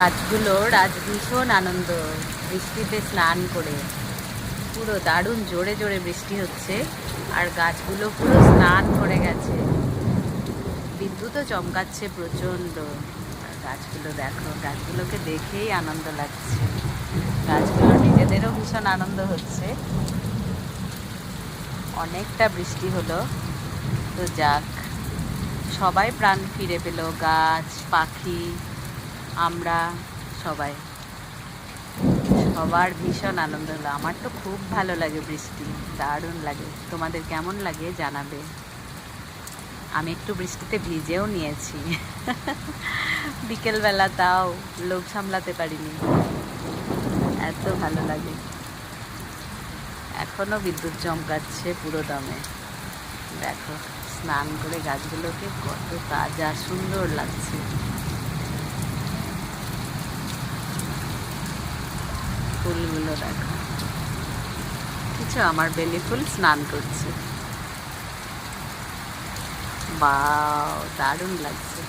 গাছগুলোর আজ ভীষণ আনন্দ, বৃষ্টিতে স্নান করে। পুরো দারুণ জোরে জোরে বৃষ্টি হচ্ছে আর গাছগুলো পুরো স্নান করে গেছে। বিদ্যুৎও চমকাচ্ছে প্রচণ্ড। আর গাছগুলো দেখো, গাছগুলোকে দেখেই আনন্দ লাগছে। গাছগুলো নিজেদেরও ভীষণ আনন্দ হচ্ছে। অনেকটা বৃষ্টি হলো, তো যাক, সবাই প্রাণ ফিরে পেল, গাছ, পাখি, আমরা সবাই। সবার ভীষণ আনন্দ হলো। আমার তো খুব ভালো লাগে বৃষ্টি, দারুণ লাগে। তোমাদের কেমন লাগে জানাবে। আমি একটু বৃষ্টিতে ভিজেও নিয়েছি বিকেলবেলা, তাও লোভ সামলাতে পারিনি, এত ভালো লাগে। এখনো বিদ্যুৎ চমকাচ্ছে পুরো দমে। দেখো, স্নান করে গাছগুলোকে কত তাজা সুন্দর লাগছে। ফুলগুলো দেখো, কিছু আমার বেলি ফুল স্নান করছে। বাহ, দারুণ লাগছে।